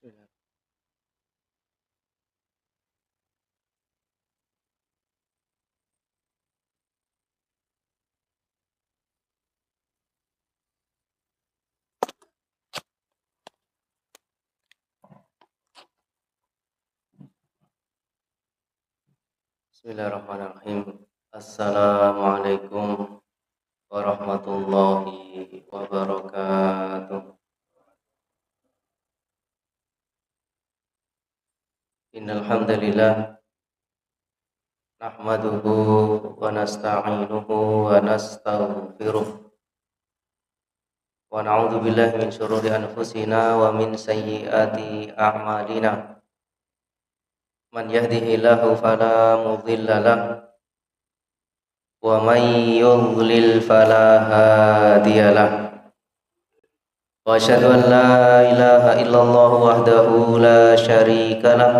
Bismillah. Bismillahirrahmanirrahim. Assalamualaikum warahmatullahi wabarakatuh. Innal hamdalillah nahmaduhu wa nasta'inuhu wa nastaghfiruh wa na'udzu billahi min shururi anfusina wa min sayyiati a'malina. Man yahdihillahu fala mudilla lahu wa may yudlil fala hadiyalah. Wa asyhadu an la ilaha illallah wahdahu la syarika lah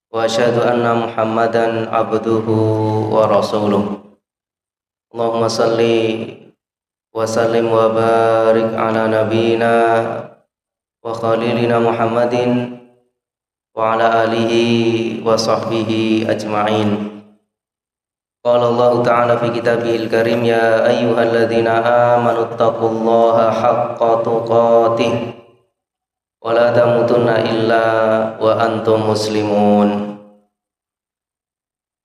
wa asyhadu anna Muhammadan abduhu wa rasuluh. Allahumma salli wa sallim wa barik ala nabiyyina wa khalilina Muhammadin wa ala alihi wa sahbihi ajma'in. Qala Allah Ta'ala fi kitabihil karim, ya ayyuhalladzina amanu taqullaha haqqa tuqatih wa la tamutunna illa wa antum muslimun.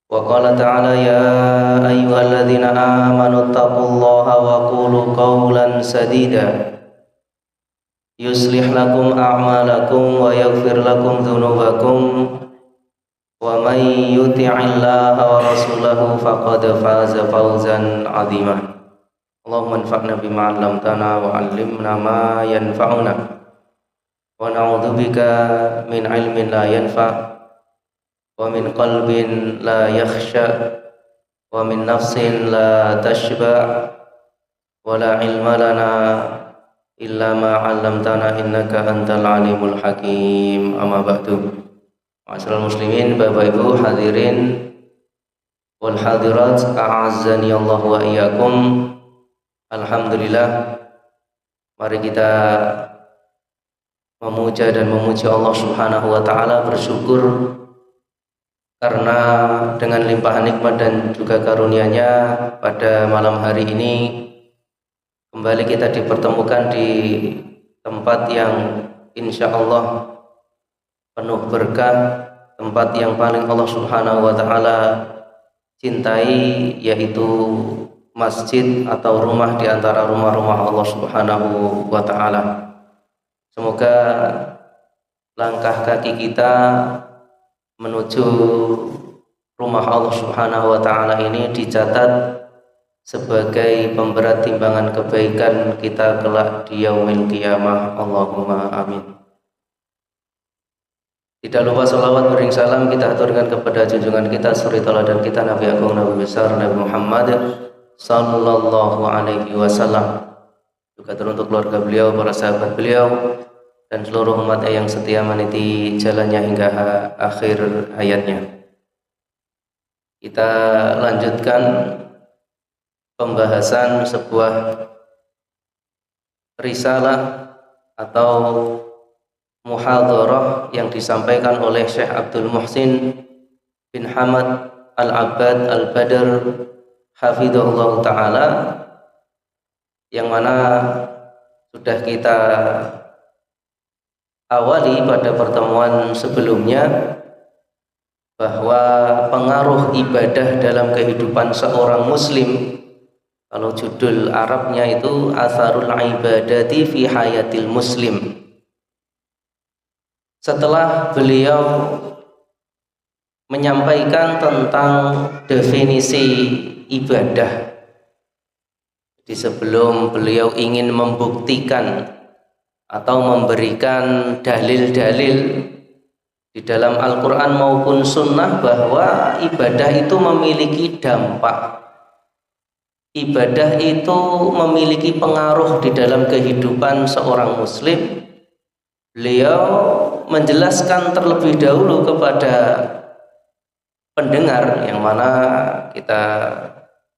Wa qala ta'ala, ya ayyuhalladzina amanu taqullaha wa qulu qawlan sadida yuslih lakum a'malakum wa yaghfir lakum dhunubakum wa may yuti'illaha wa rasulahu faqad faza fawzan 'azima. Allahumma anfa'na bima 'allamtana wa 'allimna ma yanfa'una wa na'udzubika min 'ilmin la yanfa' wa min qalbin la yakhsha wa min nafsin la tashba' wa la 'ilma lana illa ma 'allamtana innaka antal 'alimul hakim. Amma ba'du. Ma'asyiral muslimin, Bapak Ibu hadirin wal hadirat, a'azzani Allah wa iyyakum. Alhamdulillah, mari kita memuja dan memuji Allah Subhanahu wa taala, bersyukur karena dengan limpahan nikmat dan juga karunia-Nya pada malam hari ini kembali kita dipertemukan di tempat yang insya Allah penuh berkah, tempat yang paling Allah Subhanahu wa taala cintai, yaitu masjid atau rumah di antara rumah-rumah Allah Subhanahu wa taala. Semoga langkah kaki kita menuju rumah Allah Subhanahu wa taala ini dicatat sebagai pemberat timbangan kebaikan kita kelak di yaumil qiyamah. Allahumma amin. Tidak lupa salawat bering salam kita aturkan kepada junjungan kita, suri tauladan kita, Nabi Agung Nabi besar Nabi Muhammad sallallahu alaihi wasallam, juga teruntuk keluarga beliau, para sahabat beliau, dan seluruh umat yang setia meniti jalannya hingga akhir hayatnya. Kita lanjutkan pembahasan sebuah risalah atau muhadharah yang disampaikan oleh Syekh Abdul Muhsin bin Hamad Al-Abbad Al-Badr hafidhahullah ta'ala, yang mana sudah kita awali pada pertemuan sebelumnya bahwa pengaruh ibadah dalam kehidupan seorang muslim, kalau judul Arabnya itu Atharul Ibadati fi Hayatil Muslim. Setelah beliau menyampaikan tentang definisi ibadah, di sebelum beliau ingin membuktikan atau memberikan dalil-dalil di dalam Al-Quran maupun Sunnah bahwa ibadah itu memiliki dampak, ibadah itu memiliki pengaruh di dalam kehidupan seorang muslim, beliau menjelaskan terlebih dahulu kepada pendengar, yang mana kita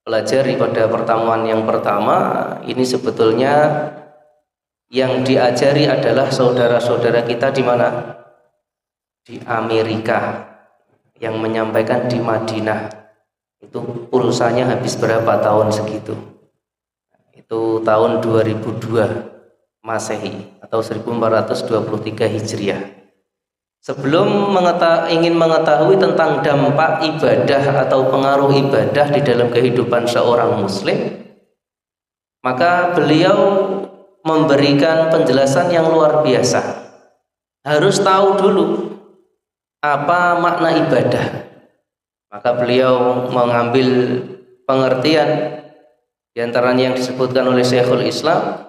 pelajari pada pertemuan yang pertama, ini sebetulnya Yang diajari adalah saudara-saudara kita di mana? Di Amerika. Yang menyampaikan di Madinah. Itu pulsanya habis berapa tahun segitu? Itu tahun 2002 Masehi atau 1423 Hijriah. Sebelum ingin mengetahui tentang dampak ibadah atau pengaruh ibadah di dalam kehidupan seorang muslim, maka beliau memberikan penjelasan yang luar biasa. Harus tahu dulu apa makna ibadah. Maka beliau mengambil pengertian di antaranya yang disebutkan oleh Syekhul Islam,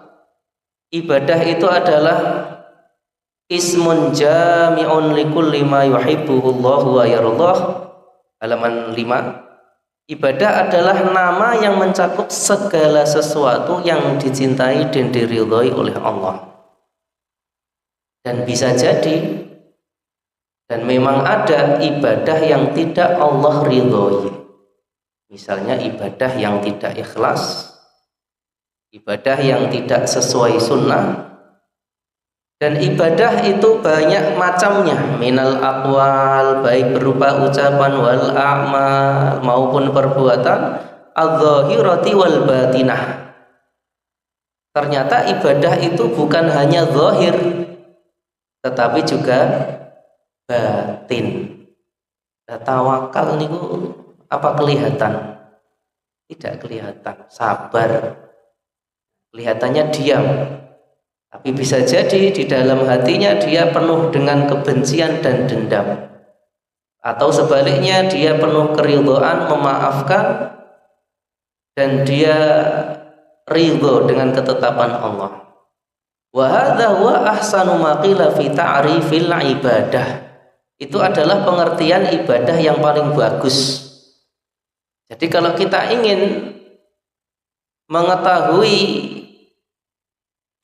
ibadah itu adalah ismun jami'un likulli ma yuhibbuhullahu wa yardah. Halaman 5. Ibadah adalah nama yang mencakup segala sesuatu yang dicintai dan diridhai oleh Allah. Dan bisa jadi dan memang ada ibadah yang tidak Allah ridhai. Misalnya ibadah yang tidak ikhlas, ibadah yang tidak sesuai sunnah. Dan ibadah itu banyak macamnya, minal aqwal, baik berupa ucapan wal a'mal maupun perbuatan, adz-dzahirati wal batinah. Ternyata ibadah itu bukan hanya zahir, tetapi juga batin. Tawakal niku apa kelihatan? Tidak kelihatan. Sabar, kelihatannya diam. Tapi bisa jadi di dalam hatinya dia penuh dengan kebencian dan dendam. Atau sebaliknya dia penuh keridhaan, memaafkan, dan dia ridho dengan ketetapan Allah. Wa hadza huwa ahsanu ma qila fi ta'rifil ibadah. Itu adalah pengertian ibadah yang paling bagus. Jadi kalau kita ingin mengetahui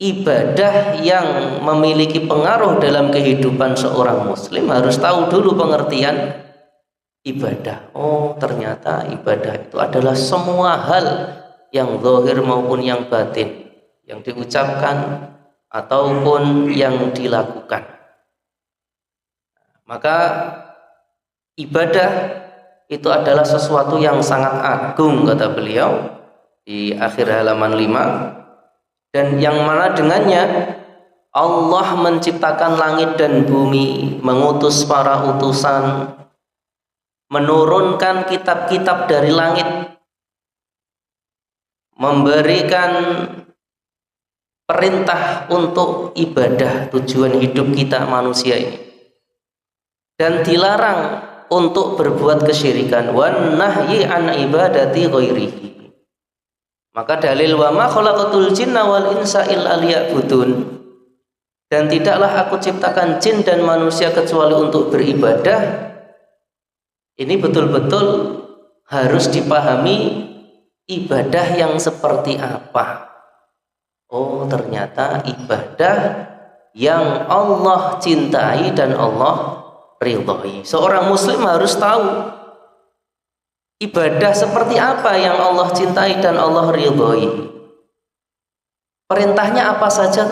ibadah yang memiliki pengaruh dalam kehidupan seorang muslim, harus tahu dulu pengertian ibadah. Oh, ternyata ibadah itu adalah semua hal yang zahir maupun yang batin, yang diucapkan ataupun yang dilakukan. Maka ibadah itu adalah sesuatu yang sangat agung, kata beliau di akhir halaman 5. Dan yang mana dengannya Allah menciptakan langit dan bumi, mengutus para utusan, menurunkan kitab-kitab dari langit, memberikan perintah untuk ibadah, tujuan hidup kita manusia ini, dan dilarang untuk berbuat kesyirikan, wan nahyi an ibadati ghairihi. Maka dalil wa ma khalaqatul jinna wal insa illa liya'budun, dan tidaklah aku ciptakan jin dan manusia kecuali untuk beribadah. Ini betul-betul harus dipahami ibadah yang seperti apa. Oh, ternyata ibadah yang Allah cintai dan Allah ridhai. Seorang muslim harus tahu ibadah seperti apa yang Allah cintai dan Allah ridhoi. Perintahnya apa saja,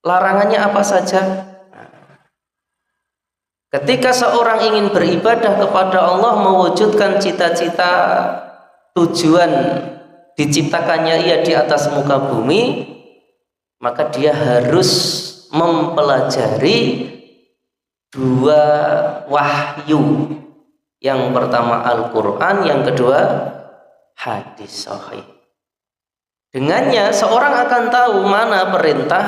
larangannya apa saja. Ketika seorang ingin beribadah kepada Allah, mewujudkan cita-cita tujuan diciptakannya ia di atas muka bumi, maka dia harus mempelajari 2 wahyu. Yang pertama Al-Quran, yang kedua hadis sahih. Dengannya seorang akan tahu mana perintah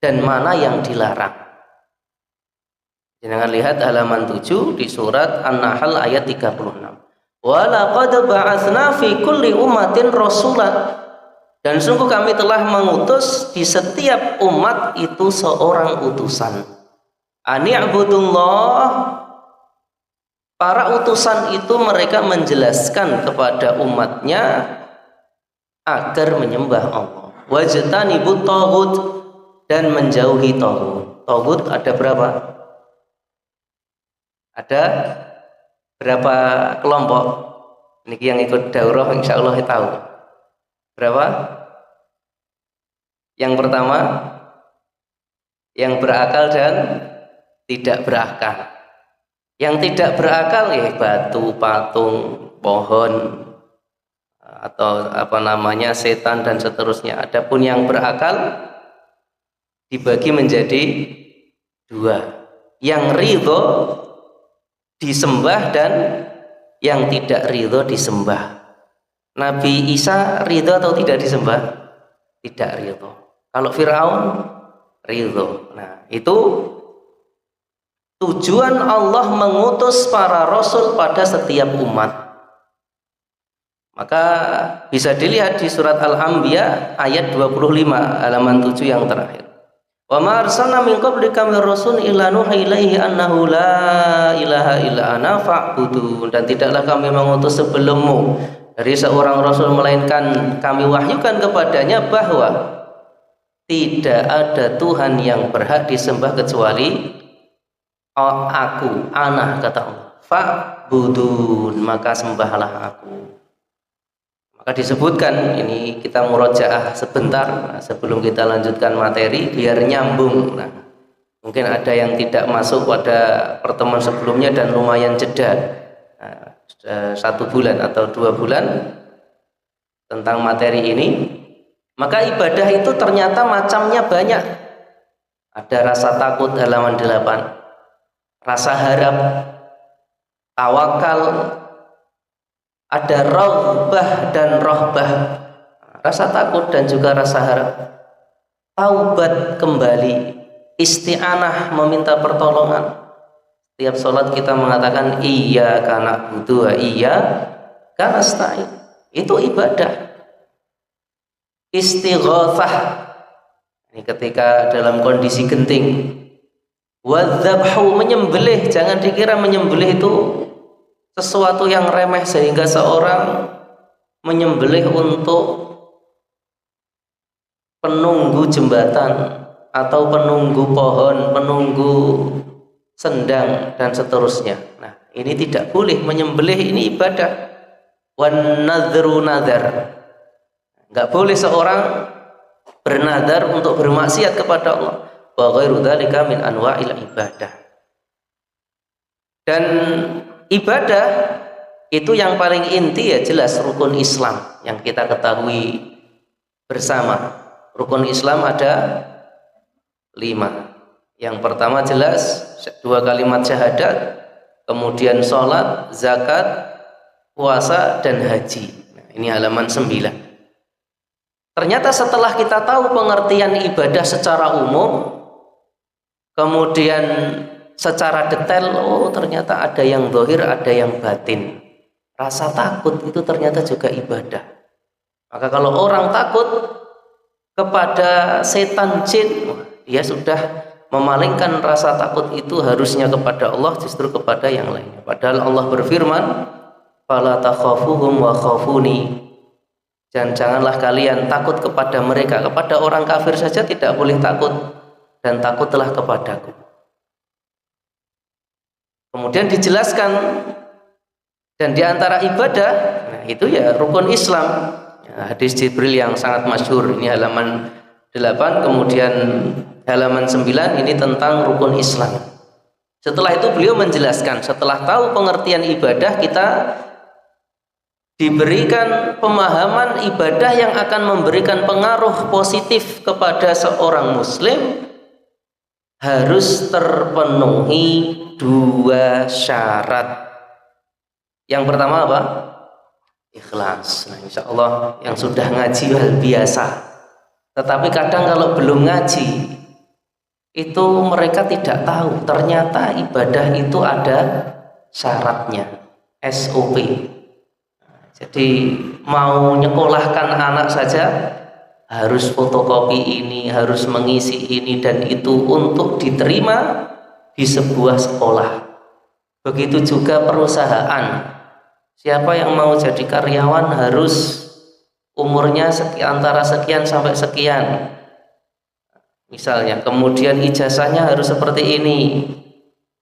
dan mana yang dilarang. Jangan lihat halaman 7 di surat An-Nahl ayat 36. Wa laqad ba'atsna fi kulli ummatin rasulan, dan sungguh kami telah mengutus di setiap umat itu seorang utusan. Ani'budullah. Para utusan itu mereka menjelaskan kepada umatnya agar menyembah Allah. Wajtanibut taghut, dan menjauhi taghut. Taghut ada berapa? Ada berapa kelompok? Ini yang ikut daurah insyaallah tahu. Berapa? Yang pertama, yang berakal dan tidak berakal. Yang tidak berakal ya batu, patung, pohon, atau setan dan seterusnya. Adapun yang berakal dibagi menjadi dua, yang ridho disembah dan yang tidak ridho disembah. Nabi Isa ridho atau tidak disembah? Tidak ridho. Kalau Fir'aun ridho. Nah, itu tujuan Allah mengutus para rasul pada setiap umat. Maka bisa dilihat di surat Al-Anbiya ayat 25 halaman 7 yang terakhir. Wa ma arsalna min qablika mir rasul illa nuhi ilaihi annahu la ilaha illa ana fa'budu. Dan tidaklah kami mengutus sebelummu dari seorang rasul melainkan kami wahyukan kepadanya bahwa tidak ada Tuhan yang berhak disembah kecuali aku, ana, kata Allah. Fa'budun, maka sembahlah aku. Maka disebutkan, ini kita murojaah sebentar sebelum kita lanjutkan materi biar nyambung. Nah, mungkin ada yang tidak masuk pada pertemuan sebelumnya dan lumayan jeda 1 bulan atau 2 bulan tentang materi ini. Maka ibadah itu ternyata macamnya banyak. Ada rasa takut halaman 8, rasa harap, tawakal, ada raghbah dan rahbah, rasa takut dan juga rasa harap, taubat kembali, isti'anah meminta pertolongan. Setiap sholat kita mengatakan iyyaka na'budu wa iyyaka nasta'in, itu ibadah. Istighatsah, ini ketika dalam kondisi genting. Wadzabhu, menyembelih, jangan dikira menyembelih itu sesuatu yang remeh sehingga seorang menyembelih untuk penunggu jembatan atau penunggu pohon, penunggu sendang dan seterusnya. Nah, ini tidak boleh. Menyembelih ini ibadah. Wan nadhru nadhar, enggak boleh seorang bernadar untuk bermaksiat kepada Allah. Wa ghairu dzalika min anwa'il ibadah. Dan ibadah itu yang paling inti ya jelas rukun Islam yang kita ketahui bersama. Rukun Islam ada 5. Yang pertama jelas 2 kalimat syahadat, kemudian sholat, zakat, puasa, dan haji. Nah, ini halaman 9. Ternyata setelah kita tahu pengertian ibadah secara umum, kemudian secara detail, oh ternyata ada yang zahir, ada yang batin. Rasa takut itu ternyata juga ibadah. Maka kalau orang takut kepada setan jin, dia sudah memalingkan rasa takut itu harusnya kepada Allah, justru kepada yang lainnya. Padahal Allah berfirman, fala takhafuhum wa khafuni. Dan janganlah kalian takut kepada mereka. Kepada orang kafir saja tidak boleh takut, dan takutlah kepadaku. Kemudian dijelaskan, dan diantara ibadah, nah itu ya rukun Islam. Hadis Jibril yang sangat masyhur, ini halaman 8, kemudian halaman 9, ini tentang rukun Islam. Setelah itu beliau menjelaskan, setelah tahu pengertian ibadah, kita diberikan pemahaman ibadah yang akan memberikan pengaruh positif kepada seorang muslim harus terpenuhi 2 syarat. Yang pertama apa? Ikhlas. Nah, insya Allah yang sudah ngaji hal biasa. Tetapi kadang kalau belum ngaji, itu mereka tidak tahu ternyata ibadah itu ada syaratnya, SOP. Jadi mau nyekolahkan anak saja harus fotokopi ini, harus mengisi ini dan itu untuk diterima di sebuah sekolah. Begitu juga perusahaan. Siapa yang mau jadi karyawan harus umurnya antara sekian sampai sekian. Misalnya, kemudian ijazahnya harus seperti ini.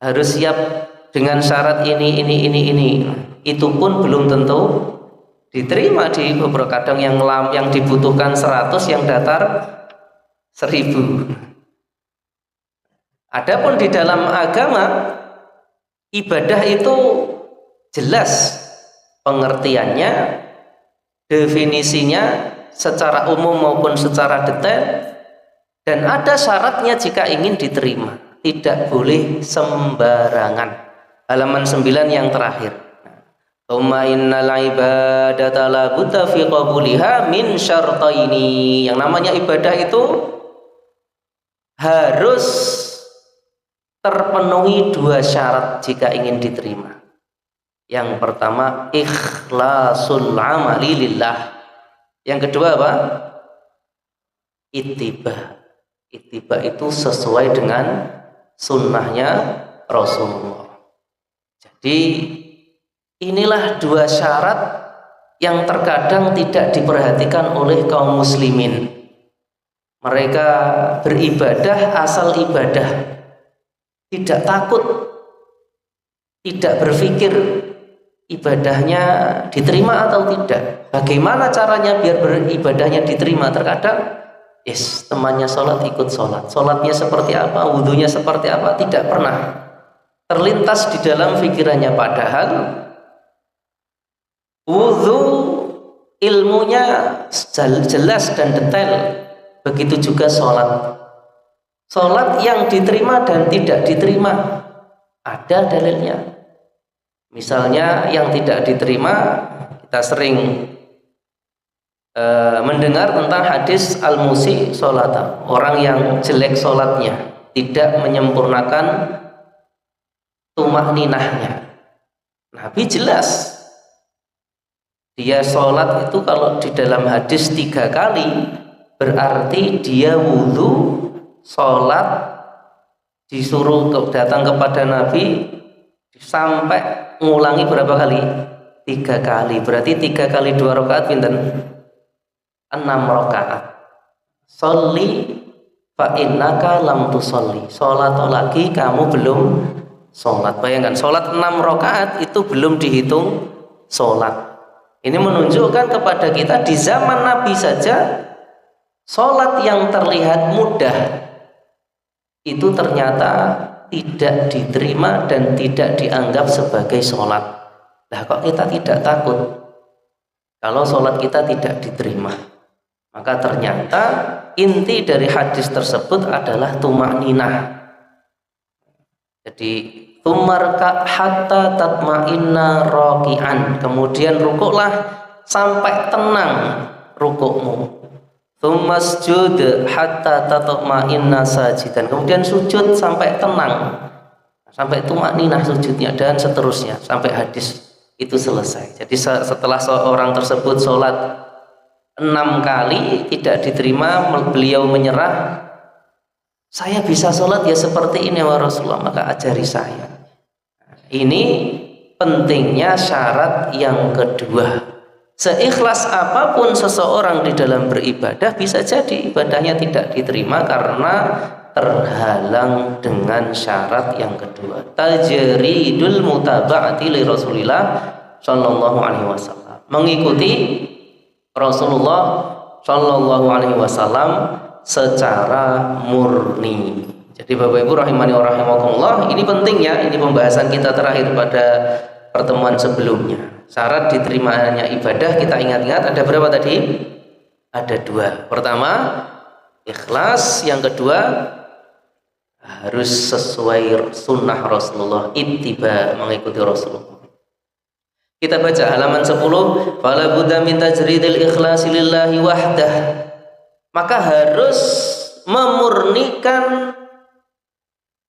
Harus siap dengan syarat ini. Itu pun belum tentu diterima di beberapa kadang yang dibutuhkan 100, yang datar 1000. Adapun di dalam agama, ibadah itu jelas pengertiannya, definisinya secara umum maupun secara detail, dan ada syaratnya jika ingin diterima. Tidak boleh sembarangan. Halaman 9 yang terakhir. Tsumma innal ibadata la budda fi qabuliha min syartaini. Yang namanya ibadah itu harus terpenuhi 2 syarat jika ingin diterima. Yang pertama, ikhlasul amali lillah. Yang kedua apa? Ittiba. Ittiba itu sesuai dengan sunnahnya Rasulullah. Jadi inilah 2 syarat yang terkadang tidak diperhatikan oleh kaum muslimin. Mereka beribadah asal ibadah, tidak takut, tidak berpikir ibadahnya diterima atau tidak. Bagaimana caranya biar beribadahnya diterima? Terkadang temannya sholat ikut sholat, sholatnya seperti apa, wudhunya seperti apa, tidak pernah terlintas di dalam pikirannya. Padahal wudhu ilmunya jelas dan detail, begitu juga sholat. Sholat yang diterima dan tidak diterima ada dalilnya. Misalnya yang tidak diterima, kita sering mendengar tentang hadis al-musi sholata, orang yang jelek sholatnya, tidak menyempurnakan tumakninahnya. Nabi jelas, dia sholat itu kalau di dalam hadis 3 kali, berarti dia wudhu, sholat, disuruh datang kepada Nabi sampai ngulangi berapa kali? 3 kali. Berarti 3 kali 2 rakaat pinten? 6 rakaat. Sholli fa innaka lam tusolli. Sholat lagi kamu belum sholat. Bayangkan, sholat 6 rakaat itu belum dihitung sholat. Ini menunjukkan kepada kita di zaman Nabi saja sholat yang terlihat mudah itu ternyata tidak diterima dan tidak dianggap sebagai sholat. Nah, kok kita tidak takut kalau sholat kita tidak diterima? Maka ternyata inti dari hadis tersebut adalah tumakninah. Jadi tumarka hatta tatma'inna raki'an, kemudian rukuklah sampai tenang rukukmu. Masjud hatta tatma'inna sajidan, kemudian sujud sampai tenang, sampai tumakninah sujudnya, dan seterusnya sampai hadis itu selesai. Jadi setelah seorang tersebut sholat 6 kali tidak diterima, beliau menyerah, saya bisa sholat ya seperti ini ya Rasulullah, maka ajari saya. Ini pentingnya syarat yang kedua. Seikhlas apapun seseorang di dalam beribadah, bisa jadi ibadahnya tidak diterima karena terhalang dengan syarat yang kedua. Tajridul mutaba'ati li Rasulillah sallallahu alaihi wasallam. Mengikuti Rasulullah sallallahu alaihi wasallam secara murni. Jadi Bapak Ibu rahimani wa rahimakumullah, ini penting ya, ini pembahasan kita terakhir pada pertemuan sebelumnya. Syarat diterimanya ibadah kita ingat-ingat ada berapa tadi? Ada 2. Pertama, ikhlas. Yang kedua, harus sesuai sunnah Rasulullah, ittiba, mengikuti Rasulullah. Kita baca halaman 10. Fala budda min tajridil ikhlasi lillahi wahdah. Maka harus memurnikan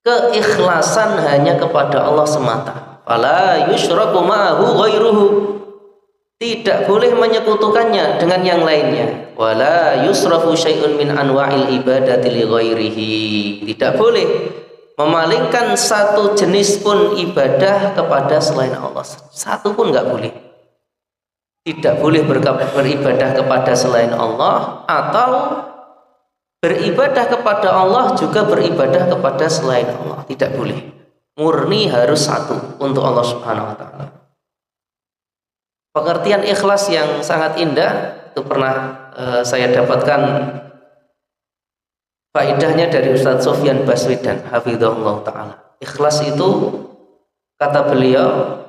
keikhlasan hanya kepada Allah semata. Fala yusyraku ma'ahu ghairuhu. Tidak boleh menyekutukannya dengan yang lainnya. Wala yusrafu syai'un min anwa'il ibadati li ghairihi. Tidak boleh memalingkan satu jenis pun ibadah kepada selain Allah. Satu pun enggak boleh. Tidak boleh beribadah kepada selain Allah, atau beribadah kepada Allah juga beribadah kepada selain Allah. Tidak boleh. Murni harus satu untuk Allah Subhanahu wa taala. Pengertian ikhlas yang sangat indah itu pernah saya dapatkan faedahnya dari Ustadz Sofyan Baswedan hafizahullah ta'ala. Ikhlas itu kata beliau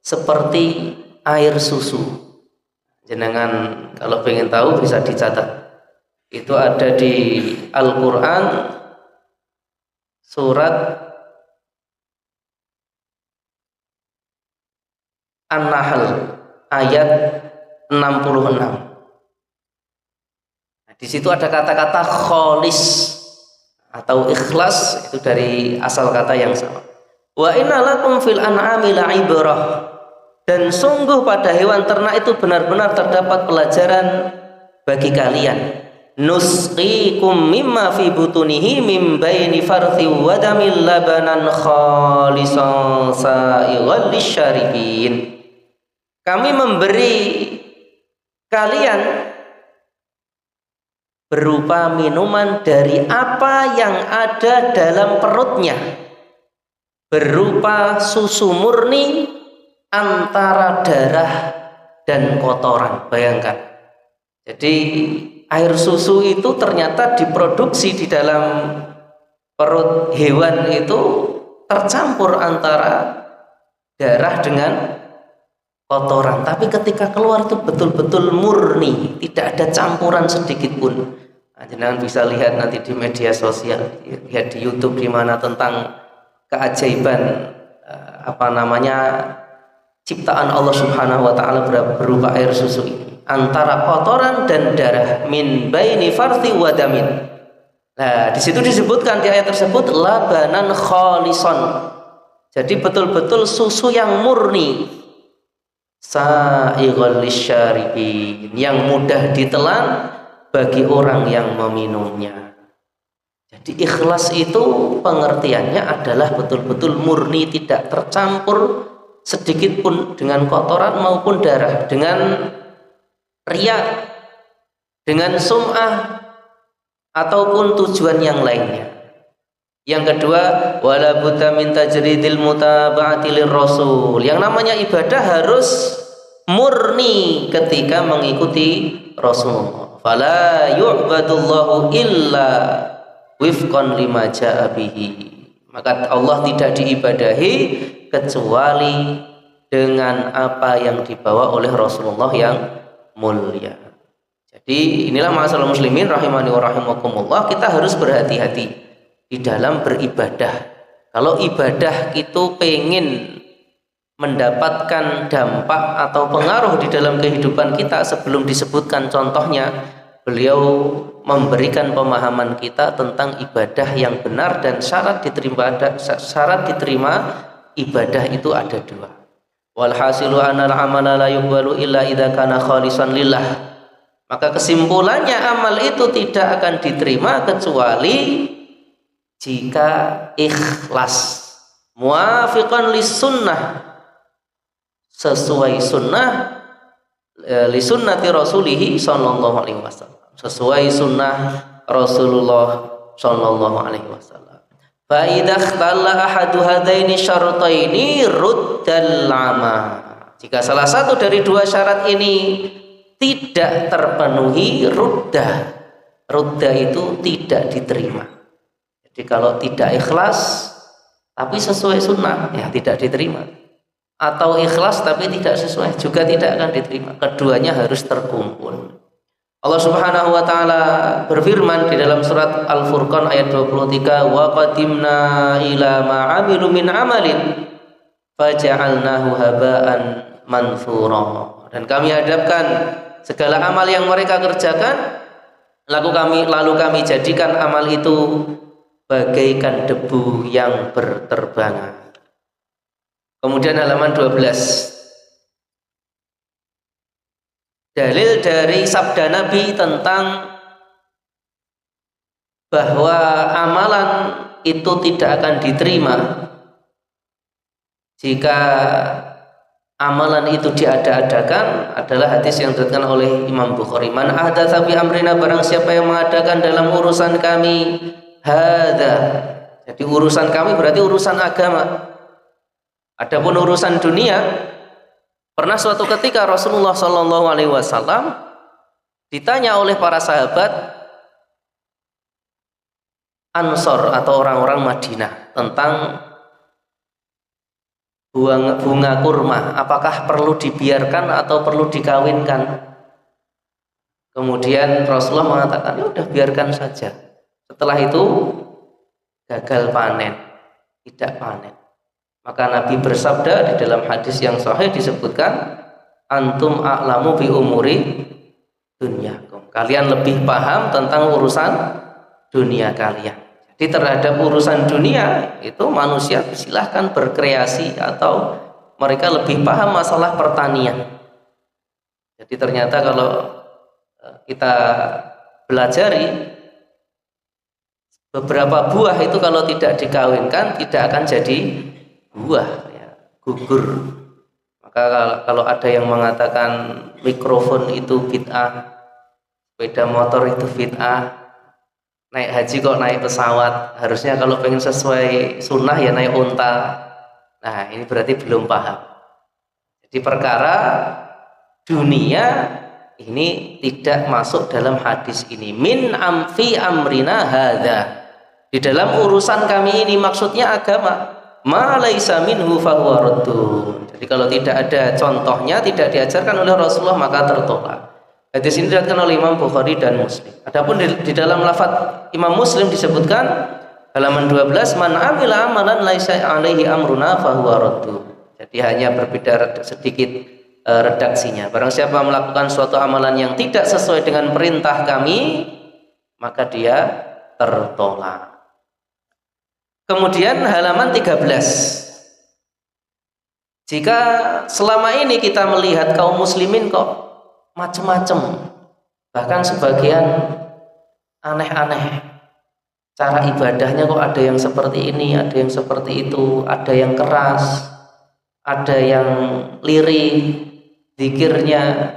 seperti air susu. Jenengan kalau pengen tahu bisa dicatat. Itu ada di Al-Quran surat An-Nahl ayat 66. Di situ ada kata-kata kholis atau ikhlas, itu dari asal kata yang sama. Wa inna lakum fil an'ami la'ibrah, dan sungguh pada hewan ternak itu benar-benar terdapat pelajaran bagi kalian. Nusqikum mimma fi butunihi mim baini farthi wa damil labanan khalisan sa'ighal lisyaribin. Kami memberi kalian berupa minuman dari apa yang ada dalam perutnya, berupa susu murni antara darah dan kotoran. Bayangkan, jadi air susu itu ternyata diproduksi di dalam perut hewan itu tercampur antara darah dengan kotoran, tapi ketika keluar itu betul-betul murni, tidak ada campuran sedikit pun. Nah, jangan bisa lihat nanti di media sosial, lihat di YouTube di mana tentang keajaiban ciptaan Allah Subhanahu wa taala berupa air susu ini antara kotoran dan darah, min baini farthi wa damin. Nah, di situ disebutkan di ayat tersebut labanan khalison. Jadi betul-betul susu yang murni, sa'ighal lisyaribin, yang mudah ditelan bagi orang yang meminumnya. Jadi ikhlas itu pengertiannya adalah betul-betul murni, tidak tercampur sedikit pun dengan kotoran maupun darah, dengan riya, dengan sum'ah ataupun tujuan yang lainnya. Yang kedua, wala budda min tajridil mutaba'ati lirrasul. Yang namanya ibadah harus murni ketika mengikuti Rasulullah. Fala yu'badullahu illa wifqan lima ja'a bihi. Maka Allah tidak diibadahi kecuali dengan apa yang dibawa oleh Rasulullah yang mulia. Jadi inilah masalah muslimin rahimani wa rahimakumullah, kita harus berhati-hati di dalam beribadah. Kalau ibadah itu pengen mendapatkan dampak atau pengaruh di dalam kehidupan kita, sebelum disebutkan contohnya, beliau memberikan pemahaman kita tentang ibadah yang benar dan syarat diterima ibadah itu ada dua. Walhasilu anal amala la yuqbalu illa idza kana khalisan lillah. Maka kesimpulannya amal itu tidak akan diterima kecuali jika ikhlas, muafiqan lis sunnah, sesuai sunnah, li sunnati rasulihi sallallahu alaihi wasallam, sesuai sunnah Rasulullah sallallahu alaihi wasallam. Fa idza ikhtalla ahadu hadaini syartaini ruddal amal. Jika salah satu dari dua syarat ini tidak terpenuhi, rudda itu tidak diterima. Jadi kalau tidak ikhlas tapi sesuai sunnah, ya tidak diterima. Atau ikhlas tapi tidak sesuai, juga tidak akan diterima. Keduanya harus terkumpul. Allah Subhanahu wa taala berfirman di dalam surat Al-Furqan ayat 23, wa qadimna ila ma 'amilu min 'amalin faja'alnahu haba'an manthura. Dan kami hadapkan segala amal yang mereka kerjakan, lalu kami jadikan amal itu bagaikan debu yang berterbangan. Kemudian halaman 12. Dalil dari sabda Nabi tentang bahwa amalan itu tidak akan diterima jika amalan itu diada-adakan adalah hadis yang diriwayatkan oleh Imam Bukhari. Man ahdatsa fi amrina, barang siapa yang mengadakan dalam urusan kami hadza. Jadi urusan kami berarti urusan agama. Adapun urusan dunia, pernah suatu ketika Rasulullah Shallallahu Alaihi Wasallam ditanya oleh para sahabat, Ansor atau orang-orang Madinah tentang bunga kurma, apakah perlu dibiarkan atau perlu dikawinkan. Kemudian Rasulullah mengatakan, ya udah biarkan saja. Setelah itu gagal panen, tidak panen. Maka Nabi bersabda di dalam hadis yang sahih disebutkan, antum a'lamu bi umuri dunyakum. Kalian lebih paham tentang urusan dunia kalian. Jadi terhadap urusan dunia itu manusia silahkan berkreasi atau mereka lebih paham masalah pertanian. Jadi ternyata kalau kita belajari beberapa buah itu kalau tidak dikawinkan tidak akan jadi buah, ya, gugur. Maka kalau ada yang mengatakan mikrofon itu bid'ah, sepeda motor itu bid'ah, naik haji kok naik pesawat, harusnya kalau pengen sesuai sunnah ya naik unta. Nah ini berarti belum paham. Jadi perkara dunia ini tidak masuk dalam hadis ini. Min amfi amrina hadza, di dalam urusan kami ini, maksudnya agama. Ma laisa minhu fahuwa raddun. Jadi kalau tidak ada contohnya, tidak diajarkan oleh Rasulullah, maka tertolak. Hadis ini diriwayatkan oleh Imam Bukhari dan Muslim. Adapun di dalam lafaz Imam Muslim disebutkan halaman 12, man amila amalan laisa alaihi amruna fahuwa raddun. Jadi hanya berbeda sedikit redaksinya. Barang siapa melakukan suatu amalan yang tidak sesuai dengan perintah kami, maka dia tertolak. Kemudian halaman 13. Jika selama ini kita melihat kaum muslimin kok macam-macam, bahkan sebagian aneh-aneh cara ibadahnya, kok ada yang seperti ini, ada yang seperti itu, ada yang keras, ada yang lirih zikirnya,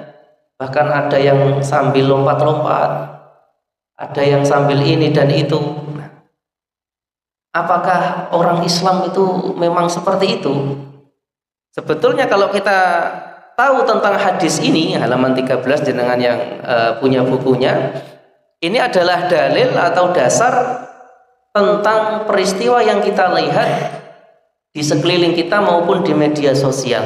bahkan ada yang sambil lompat-lompat, ada yang sambil ini dan itu. Apakah orang Islam itu memang seperti itu? Sebetulnya kalau kita tahu tentang hadis ini, halaman 13 jenengan yang punya bukunya, ini adalah dalil atau dasar tentang peristiwa yang kita lihat di sekeliling kita maupun di media sosial.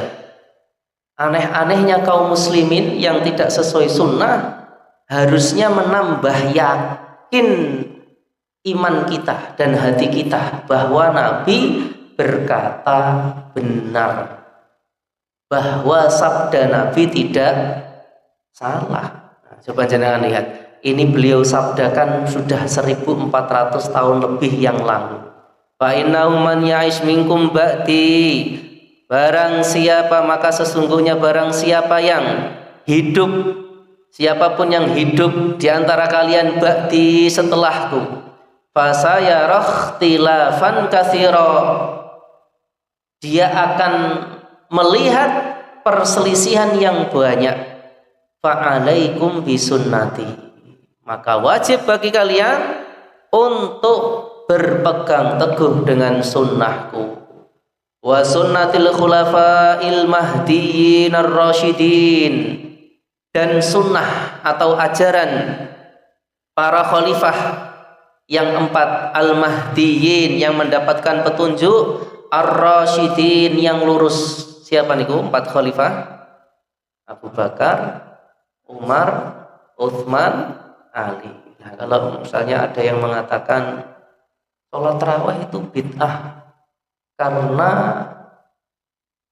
Aneh-anehnya kaum muslimin yang tidak sesuai sunnah harusnya menambah yakin iman kita dan hati kita bahwa Nabi berkata benar, bahwa sabda Nabi tidak salah. Nah, coba jangan lihat, ini beliau sabdakan sudah 1400 tahun lebih yang lalu. Fa innahu man ya'ish minkum ba'di, barang siapa, maka sesungguhnya barang siapa yang hidup, siapapun yang hidup di antara kalian ba'di setelahku, fasayarah ikhtilafan katsira, dia akan melihat perselisihan yang banyak. Fa'alaikum bisunnati, maka wajib bagi kalian untuk berpegang teguh dengan sunnahku, wa sunnatil khulafa'il mahdiyyin ar-rasyidin, dan sunnah atau ajaran para khalifah yang 4 al-mahdiyyin, yang mendapatkan petunjuk, ar-rasyidin, yang lurus. Siapa niku 4 khalifah? Abu Bakar, Umar, Utsman, Ali. Nah, kalau misalnya ada yang mengatakan sholat tarawih itu bid'ah karena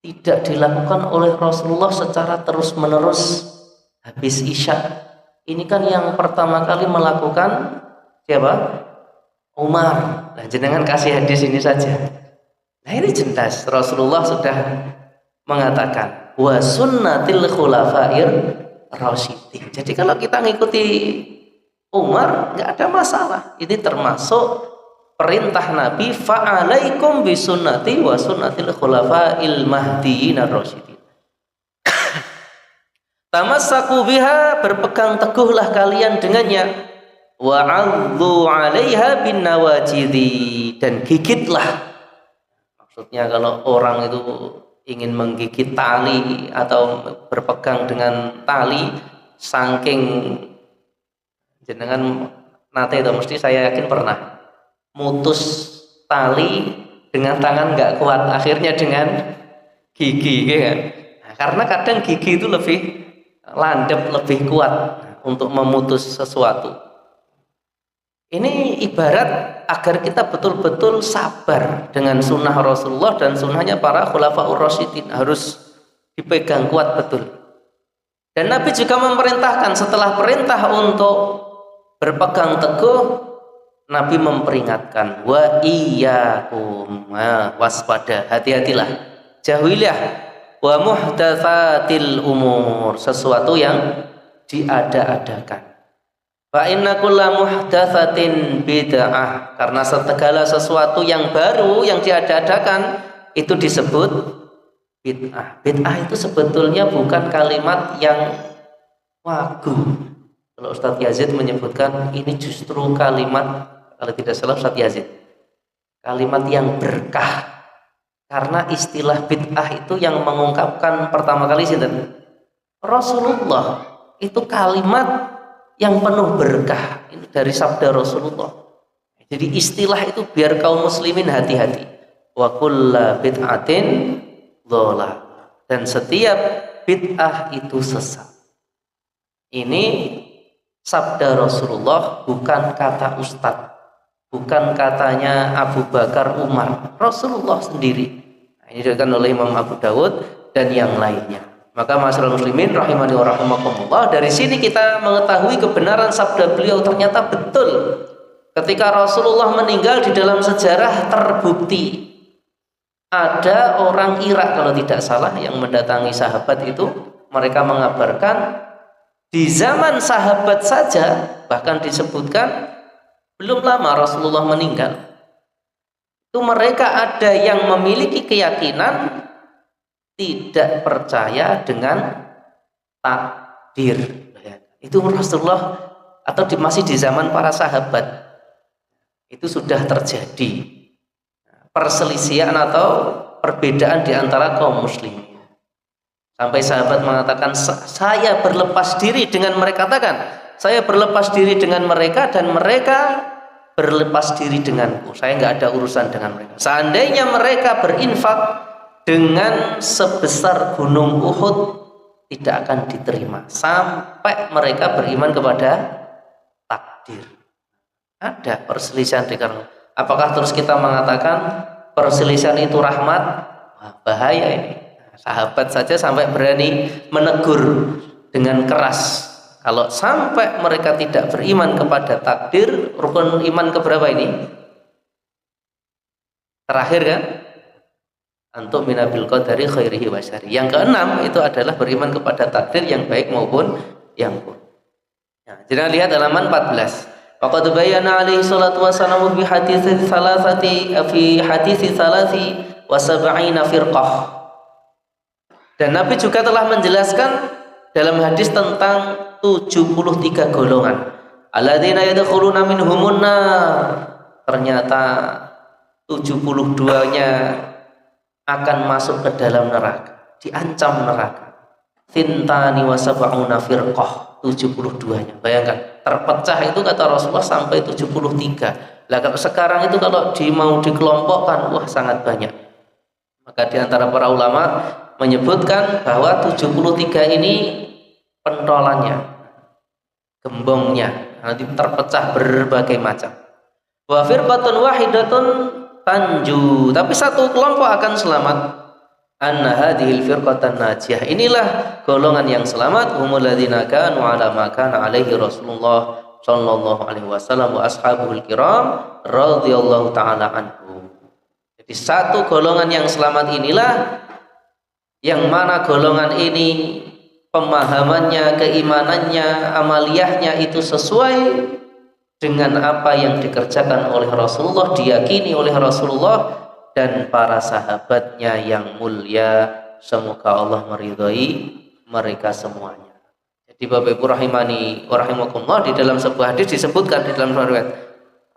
tidak dilakukan oleh Rasulullah secara terus-menerus habis Isya, ini kan yang pertama kali melakukan siapa? Umar. Nah, jenengan kasih hadis ini saja. Nah, ini jelas Rasulullah sudah mengatakan wa sunnatil khulafa'ir rasyidin. Jadi kalau kita ngikuti Umar nggak ada masalah. Ini termasuk perintah Nabi, fa'alaikum bisunnati wa sunnatil khulafa'il mahdiyyin ar-rasyidin. Tamassaku biha, berpegang teguhlah kalian dengannya, wa'adzu 'alaiha bin nawajidhi, dan gigitlah. Maksudnya kalau orang itu ingin menggigit tali atau berpegang dengan tali, saking jenengan nate itu mesti saya yakin pernah mutus tali dengan tangan nggak kuat, akhirnya dengan gigi, ya. Nah, karena kadang gigi itu lebih landep, lebih kuat untuk memutus sesuatu. Ini ibarat agar kita betul-betul sabar dengan sunnah Rasulullah dan sunnahnya para khulafaur rasyidin, harus dipegang kuat betul. Dan Nabi juga memerintahkan, setelah perintah untuk berpegang teguh, Nabi memperingatkan, wa iyyakum, waspada, hati-hatilah, jauhilah, wa muhdatsatil umur, sesuatu yang diada-adakan. Fa inna kulla muhdatsatin bid'ah, karena segala sesuatu yang baru yang diada-adakan itu disebut bid'ah. Bid'ah itu sebetulnya bukan kalimat yang wagu. Kalau Ustadz Yazid menyebutkan ini justru kalimat, kalau tidak salah Ustadz Yazid, kalimat yang berkah. Karena istilah bid'ah itu yang mengungkapkan pertama kali sinten? Rasulullah. Itu kalimat yang penuh berkah, ini dari sabda Rasulullah. Jadi istilah itu biar kaum muslimin hati-hati. Wa kullu bid'atin dhalalah, dan setiap bid'ah itu sesat. Ini sabda Rasulullah, bukan kata ustadz, bukan katanya Abu Bakar, Umar, Rasulullah sendiri. Nah, ini diriwayatkan oleh Imam Abu Dawud dan yang lainnya. Maka masyarakat muslimin rahimani wa rahimakumullah, dari sini kita mengetahui kebenaran sabda beliau ternyata betul. Ketika Rasulullah meninggal, di dalam sejarah terbukti ada orang Irak kalau tidak salah yang mendatangi sahabat itu. Mereka mengabarkan di zaman sahabat saja, bahkan disebutkan belum lama Rasulullah meninggal, itu mereka ada yang memiliki keyakinan tidak percaya dengan takdir. Itu Rasulullah, atau masih di zaman para sahabat, itu sudah terjadi perselisihan atau perbedaan di antara kaum muslimin. Sampai sahabat mengatakan, saya berlepas diri dengan mereka, katakan, saya berlepas diri dengan mereka dan mereka berlepas diri denganku. Saya nggak ada urusan dengan mereka. Seandainya mereka berinfak dengan sebesar gunung Uhud, tidak akan diterima sampai mereka beriman kepada takdir. Ada perselisihan di kalangan. Apakah terus kita mengatakan perselisihan itu rahmat? Wah, bahaya ini. Sahabat saja sampai berani menegur dengan keras. Kalau sampai mereka tidak beriman kepada takdir, rukun iman keberapa ini? Terakhir kan? Antum minabil qadari khairihi wa syarrihi. Yang keenam itu adalah beriman kepada takdir yang baik maupun yang buruk. Nah, jadi lihat halaman 14. Faqad bayyana alaihi salatu wassalamu fi hadits salasati wa sab'ina firqah. Dan Nabi juga telah menjelaskan dalam hadis tentang 73 golongan. Alladzina yadkhuluna minhumun nar. Ternyata 72-nya akan masuk ke dalam neraka, diancam neraka. Thintani wa sab'una firqah, 72-nya. Bayangkan, terpecah itu kata Rasulullah sampai 73. Lah kalau sekarang itu kalau mau dikelompokkan, wah sangat banyak. Maka di antara para ulama menyebutkan bahwa 73 ini pentolannya, gembongnya, nanti terpecah berbagai macam. Wa firqatun wahidatun tanju, tapi satu kelompok akan selamat. Anna hadhil firqatan najiyah, inilah golongan yang selamat. Humul ladzina kanu ala ma kana alaihi Rasulullah sallallahu alaihi wasallam wa ashabul kiram radhiyallahu taala anhu. Jadi satu golongan yang selamat inilah yang mana golongan ini pemahamannya, keimanannya, amaliyahnya itu sesuai dengan apa yang dikerjakan oleh Rasulullah, diyakini oleh Rasulullah dan para sahabatnya yang mulia. Semoga Allah meridhai mereka semuanya. Jadi Bapak Ibu rahimani wa rahimakumullah, di dalam sebuah hadis disebutkan di dalam riwayat,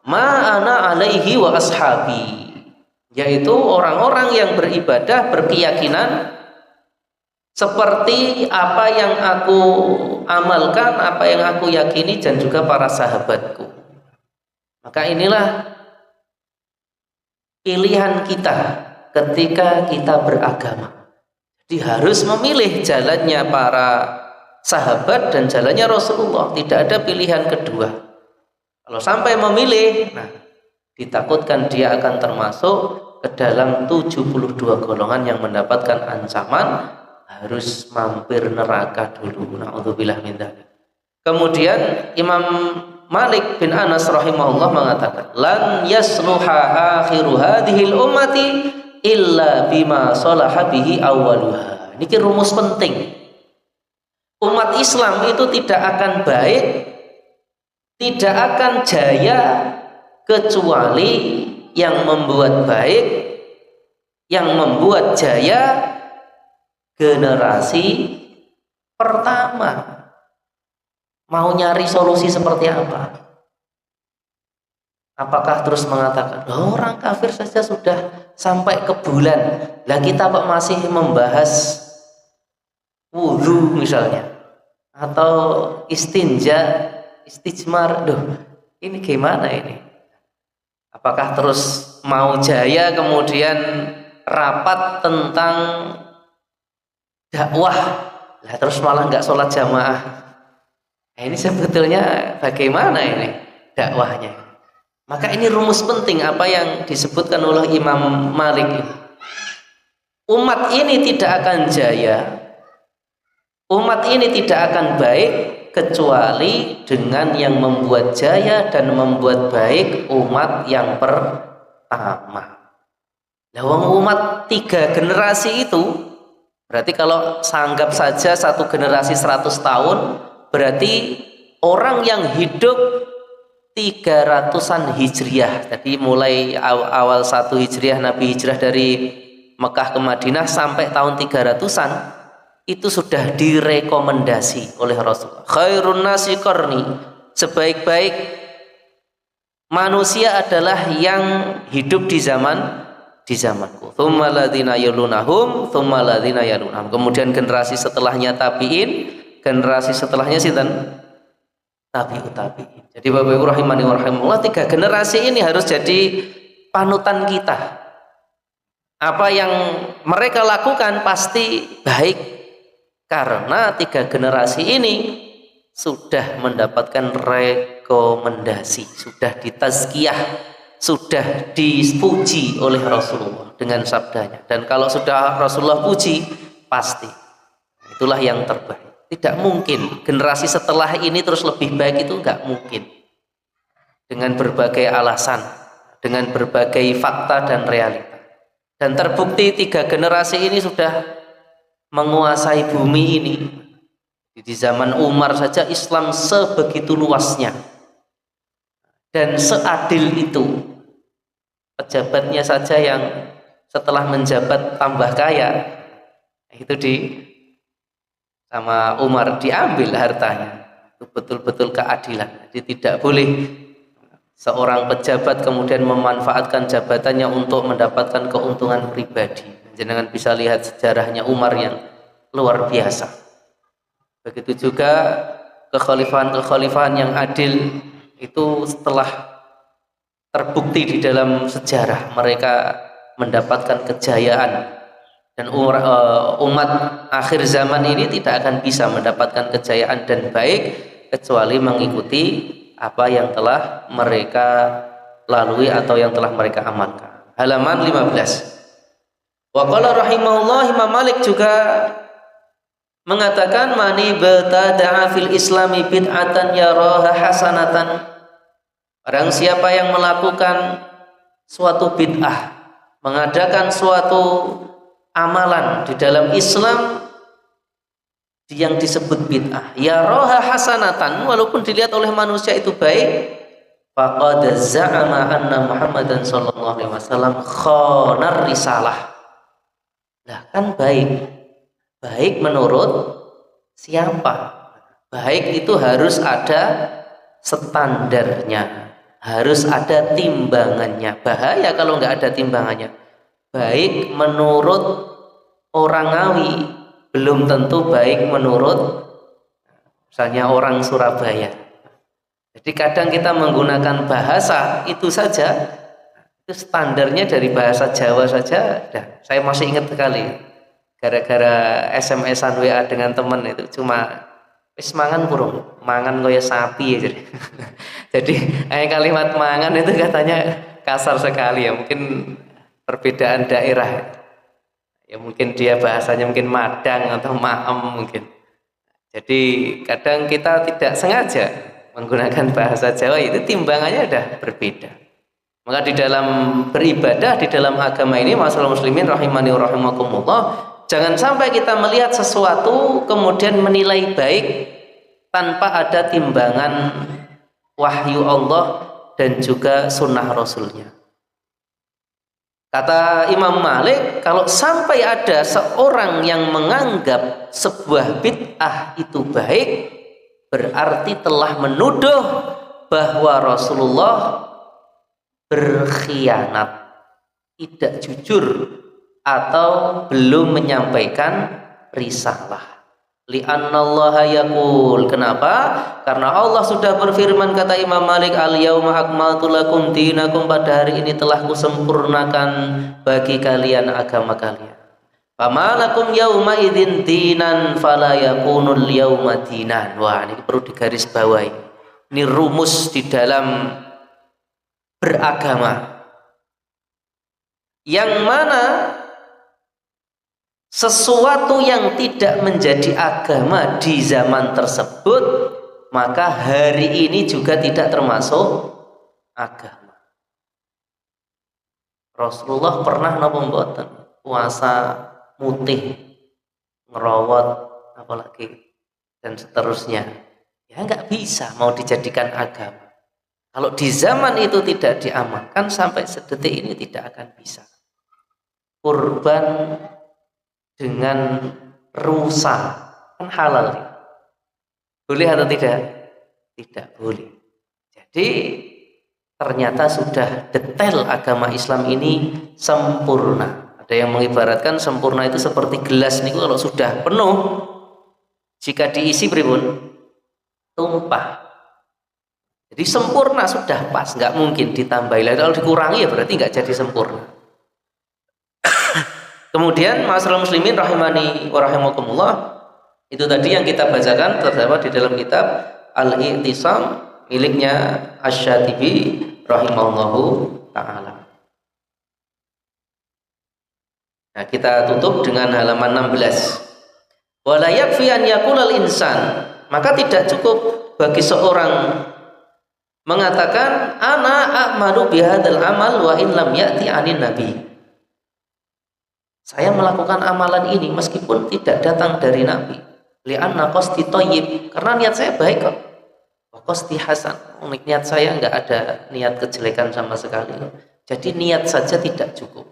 ma ana alaihi wa ashabi, yaitu orang-orang yang beribadah berkeyakinan seperti apa yang aku amalkan, apa yang aku yakini dan juga para sahabatku. Maka inilah pilihan kita ketika kita beragama. Jadi harus memilih jalannya para sahabat dan jalannya Rasulullah, tidak ada pilihan kedua. Kalau sampai memilih, nah ditakutkan dia akan termasuk ke dalam 72 golongan yang mendapatkan ancaman harus mampir neraka dulu. Na'udzubillah min dzalik. Kemudian Imam Malik bin Anas rahimahullah mengatakan, lan yasluha akhiru hadhil ummati illa bima salaha bihi awwaluha. Ini rumus penting. Umat Islam itu tidak akan baik, tidak akan jaya kecuali yang membuat baik, yang membuat jaya generasi pertama. Mau nyari solusi seperti apa? Apakah terus mengatakan orang kafir saja sudah sampai ke bulan, lah kita kok masih membahas wudu misalnya, atau istinja, istijmar? Ini gimana ini? Apakah terus mau jaya kemudian rapat tentang dakwah, lah terus malah nggak sholat jamaah? Nah, ini sebetulnya bagaimana ini dakwahnya? Maka ini rumus penting apa yang disebutkan oleh Imam Malik. Umat ini tidak akan jaya, umat ini tidak akan baik kecuali dengan yang membuat jaya dan membuat baik umat yang pertama. Nah, umat 3 generasi itu berarti kalau sanggap saja satu generasi 100 tahun, berarti orang yang hidup 300-an Hijriah. Jadi mulai awal 1 Hijriah Nabi hijrah dari Mekah ke Madinah sampai tahun 300-an itu sudah direkomendasi oleh Rasulullah. Khairun nasi qarni, sebaik-baik manusia adalah yang hidup di zamanku. Tsumma ladzina yalunahum, tsumma ladzina yalunahum. Kemudian generasi setelahnya tabi'in, generasi setelahnya sinten? Tabi'ut tabi'in. Jadi Bapak Ibu rahimani wa rahimakumullah, 3 generasi ini harus jadi panutan kita. Apa yang mereka lakukan pasti baik, karena 3 generasi ini sudah mendapatkan rekomendasi, sudah ditazkiyah, sudah dipuji oleh Rasulullah dengan sabdanya. Dan kalau sudah Rasulullah puji, pasti itulah yang terbaik. Tidak mungkin generasi setelah ini terus lebih baik, itu nggak mungkin. Dengan berbagai alasan, dengan berbagai fakta dan realita. Dan terbukti 3 generasi ini sudah menguasai bumi ini. Di zaman Umar saja Islam sebegitu luasnya. Dan seadil itu. Pejabatnya saja yang setelah menjabat tambah kaya, itu sama Umar diambil hartanya. Itu betul-betul keadilan. Jadi tidak boleh seorang pejabat kemudian memanfaatkan jabatannya untuk mendapatkan keuntungan pribadi. Jangan bisa lihat sejarahnya Umar yang luar biasa. Begitu juga kekhalifahan yang adil itu setelah terbukti di dalam sejarah mereka mendapatkan kejayaan. Dan umat akhir zaman ini tidak akan bisa mendapatkan kejayaan dan baik kecuali mengikuti apa yang telah mereka lalui atau yang telah mereka amalkan. Halaman 15. Wa qala rahimahullah, Imam Malik juga mengatakan, mani batada'a fil islami bid'atan yaraha hasanatan. Barang siapa yang melakukan suatu bid'ah, mengadakan suatu amalan di dalam Islam yang disebut bid'ah, ya roha hasanatan, walaupun dilihat oleh manusia itu baik, faqad za'ama anna Muhammadan sallallahu alaihi wasallam khanar risalah. Nah, kan baik menurut siapa? Baik itu harus ada standarnya, harus ada timbangannya. Bahaya kalau nggak ada timbangannya. Baik menurut orang Ngawi belum tentu baik menurut misalnya orang Surabaya. Jadi kadang kita menggunakan bahasa itu saja Itu standarnya dari bahasa Jawa saja, saya masih ingat sekali. Gara-gara SMS-an WA dengan teman itu cuma wis mangan kurung, mangan kaya sapi ya. Jadi kalimat mangan itu katanya kasar sekali ya, mungkin perbedaan daerah. Ya mungkin dia bahasanya mungkin madang atau maem mungkin. Jadi kadang kita tidak sengaja menggunakan bahasa Jawa, itu timbangannya udah berbeda. Maka di dalam beribadah, di dalam agama ini, masalah muslimin rahimani wa rahimakumullah, jangan sampai kita melihat sesuatu kemudian menilai baik tanpa ada timbangan wahyu Allah dan juga sunnah Rasulnya. Kata Imam Malik, kalau sampai ada seorang yang menganggap sebuah bid'ah itu baik, berarti telah menuduh bahwa Rasulullah berkhianat, tidak jujur, atau belum menyampaikan risalah. Li'annallaha yaqul. Kenapa? Karena Allah sudah berfirman, kata Imam Malik, al-yauma akmaltu lakum dinakum, pada hari ini telah kusempurnakan bagi kalian agama kalian. Fama lakum yauma idzin dinan fala yakunul yauma dinan. Wah, ini perlu digarisbawahi. Ini rumus di dalam beragama, yang mana sesuatu yang tidak menjadi agama di zaman tersebut, maka hari ini juga tidak termasuk agama. Rasulullah pernah napa mboten puasa mutih, ngerawat, apalagi dan seterusnya. Ya nggak bisa mau dijadikan agama. Kalau di zaman itu tidak diamalkan, sampai sedetik ini tidak akan bisa. Kurban dengan rusa kan halal, boleh atau tidak? Tidak boleh. Jadi ternyata sudah detail agama Islam ini sempurna. Ada yang mengibaratkan sempurna itu seperti gelas niku, kalau sudah penuh, jika diisi pripun? Tumpah. Jadi sempurna, sudah pas, nggak mungkin ditambahi. Kalau dikurangi ya berarti nggak jadi sempurna. Kemudian masalah muslimin rahimani wa rahimakumullah, itu tadi yang kita bacakan terdapat di dalam kitab Al-I'tisam miliknya Asy-Syatibi rahimahullahu ta'ala. Nah, kita tutup dengan halaman 16. Wala yakfi an yaqulal insan, maka tidak cukup bagi seorang mengatakan ana a'malu bihadzal amal wa in lam ya'ti 'anin nabi. Saya melakukan amalan ini meskipun tidak datang dari Nabi. Li'anna qasdi thayyib, karena niat saya baik kok. Wa qasdi hasan, niat saya enggak ada niat kejelekan sama sekali. Jadi niat saja tidak cukup.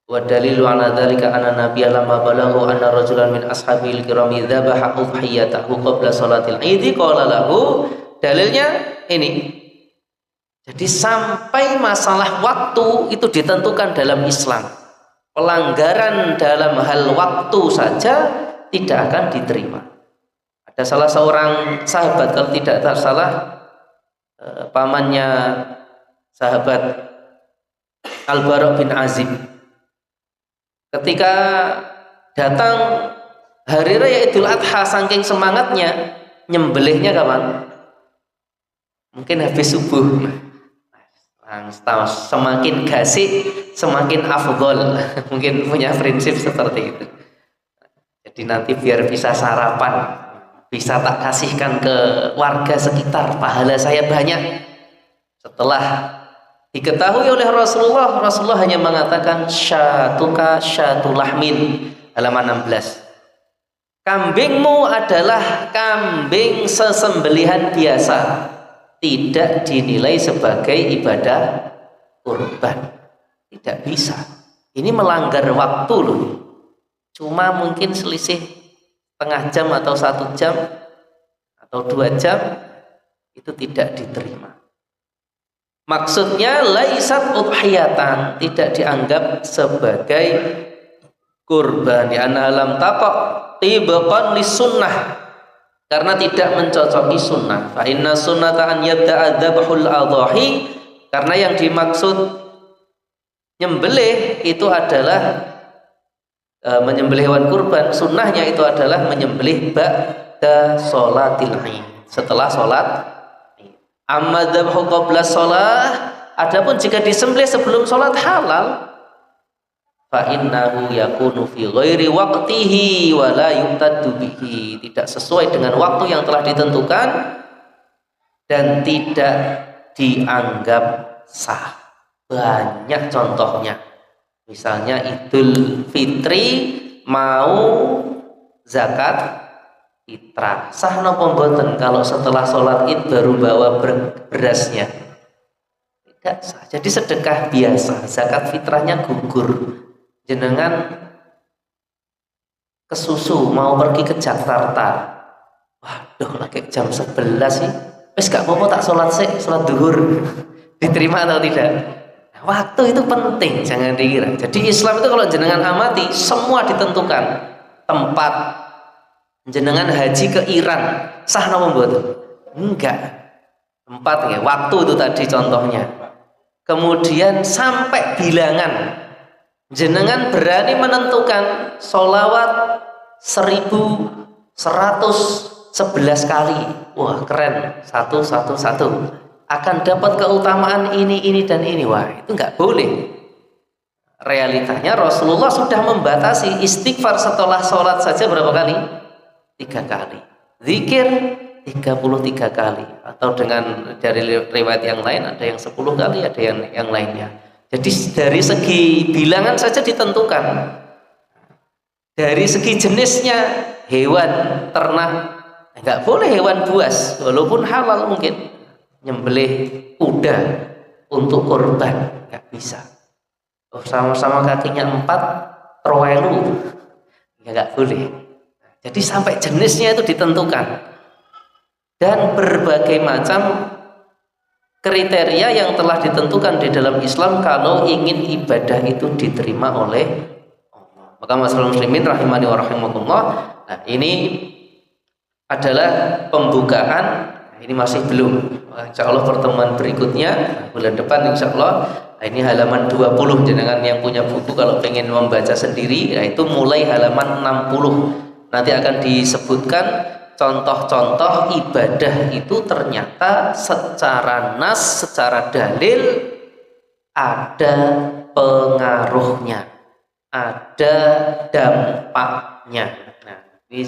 Wa dalilu ala dzalika anna nabiyya lamma balaghu anna rajulan min ashabil kirami dzabaha udhiyatahu qabla salatil Id qala lahu, dalilnya ini. Jadi sampai masalah waktu itu ditentukan dalam Islam. Pelanggaran dalam hal waktu saja tidak akan diterima. Ada salah seorang sahabat, kalau tidak salah pamannya sahabat Al-Bara' bin Azib, ketika datang hari raya Idul Adha, saking semangatnya nyembelihnya kapan? Mungkin habis subuh. Semakin gasik semakin afdol. Mungkin punya prinsip seperti itu. Jadi nanti biar bisa sarapan, bisa tak kasihkan ke warga sekitar, pahala saya banyak. Setelah diketahui oleh Rasulullah, Rasulullah hanya mengatakan syatuka syatulahmin, halaman 16. Kambingmu adalah kambing sesembelihan biasa, tidak dinilai sebagai ibadah kurban. Tidak bisa. Ini melanggar waktu loh. Cuma mungkin selisih setengah jam atau 1 jam atau 2 jam, itu tidak diterima. Maksudnya laisat udhiyatan, tidak dianggap sebagai kurban. Ya alam taqa tibqan lisunnah, karena tidak mencocoki sunnah. Fa inna sunnata an yabda'a dzabhul adhahi, karena yang dimaksud Nyembelih itu adalah menyembelih hewan kurban, sunnahnya itu adalah menyembelih ba'da sholatil Id, setelah sholat Id. Amma dzabhu qabla sholah, adapun jika disembelih sebelum sholat halal, fa innahu yakunu fi ghairi waqtihi wa la yuqtadu bihi, tidak sesuai dengan waktu yang telah ditentukan dan tidak dianggap sah. Banyak contohnya. Misalnya Idul Fitri mau zakat fitrah, sah napa mboten kalau setelah sholat Id baru bawa berasnya? Tidak sah. Jadi sedekah biasa, zakat fitrahnya gugur. Jenengan ke susu mau pergi ke Jakarta, waduh lagi jam 11 sih, wis gak apa-apa tak sholat sih, sholat duhur. Diterima atau tidak? Waktu itu penting, jangan dikira. Jadi Islam itu kalau jenengan amati semua ditentukan. Tempat jenengan haji ke Iran sah napa mboten? Enggak. Tempat ya, waktu itu tadi contohnya. Kemudian sampai bilangan. Jenengan berani menentukan sholawat 1111 kali. Wah, keren. 111 akan dapat keutamaan ini dan ini. Wah, itu nggak boleh. Realitanya Rasulullah sudah membatasi istighfar setelah sholat saja berapa kali? 3 kali. Zikir 33 kali. Atau dengan dari riwayat yang lain ada yang 10 kali, ada yang lainnya. Jadi dari segi bilangan saja ditentukan. Dari segi jenisnya hewan ternak nggak boleh hewan buas walaupun halal mungkin. Nyembelih kuda untuk korban nggak bisa. Oh, sama-sama kakinya 4 trowelu ya nggak boleh. Jadi sampai jenisnya itu ditentukan dan berbagai macam kriteria yang telah ditentukan di dalam Islam kalau ingin ibadah itu diterima oleh Allah. Maka masyaallah muslimin rahimani wa rahimakumullah. Nah, ini adalah pembukaan. Ini masih belum. Insya Allah pertemuan berikutnya bulan depan insya Allah. Ini halaman 20. Jenengan yang punya buku kalau pengen membaca sendiri, yaitu mulai halaman 60. Nanti akan disebutkan contoh-contoh ibadah itu ternyata secara nas, secara dalil ada pengaruhnya, ada dampaknya. Nah, ini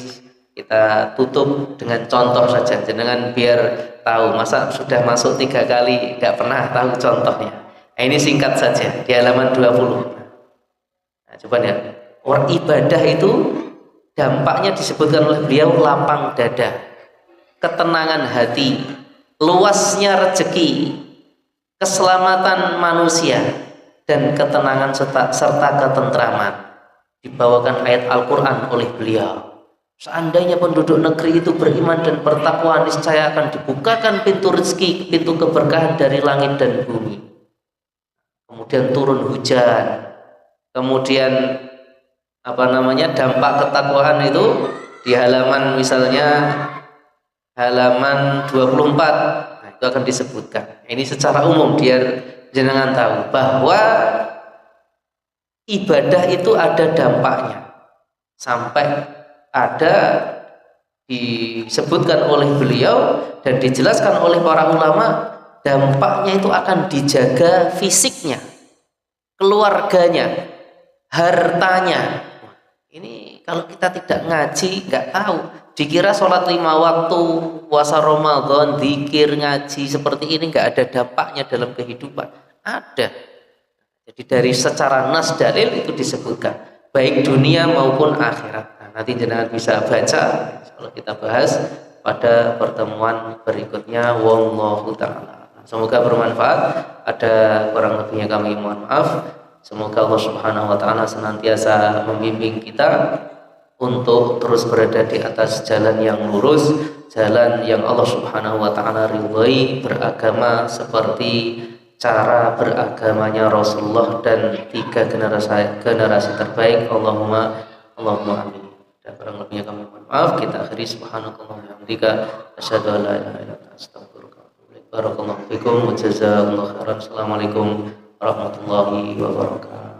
kita tutup dengan contoh saja, jangan biar tahu. Masa sudah masuk 3 kali tidak pernah tahu contohnya. Nah, ini singkat saja di halaman 20. Nah, coba lihat. Orang ibadah itu dampaknya disebutkan oleh beliau lapang dada, ketenangan hati, luasnya rezeki, keselamatan manusia, dan ketenangan serta ketentraman. Dibawakan ayat Al-Quran oleh beliau. Seandainya penduduk negeri itu beriman dan bertakwa, niscaya akan dibukakan pintu rezeki, pintu keberkahan dari langit dan bumi. Kemudian turun hujan. Kemudian dampak ketakwaan itu di halaman misalnya halaman 24. Nah, itu akan disebutkan. Ini secara umum biar jenengan tahu bahwa ibadah itu ada dampaknya. Sampai ada disebutkan oleh beliau dan dijelaskan oleh para ulama, dampaknya itu akan dijaga fisiknya, keluarganya, hartanya. Ini kalau kita tidak ngaji nggak tahu, dikira sholat 5 waktu, puasa Ramadan, zikir, ngaji seperti ini nggak ada dampaknya dalam kehidupan. Ada. Jadi dari secara nas dalil itu disebutkan baik dunia maupun akhirat. Nanti jenengan bisa baca, kalau kita bahas pada pertemuan berikutnya. Wallahu ta'ala. Semoga bermanfaat. Ada kurang lebihnya kami mohon maaf. Semoga Allah Subhanahu wa ta'ala senantiasa membimbing kita untuk terus berada di atas jalan yang lurus, jalan yang Allah Subhanahu wa ta'ala ridhai, beragama seperti cara beragamanya Rasulullah dan 3 generasi terbaik. Allahumma amin. Dan kurang lebihnya kami mohon maaf. Kita akhiri subhanallahi wa bihamdika asyhadu an la ilaha illa anta astaghfiruka wa atubu ilaik. Barakallahu fikum wa jazakumullahu khairan. Assalamualaikum warahmatullahi wabarakatuh.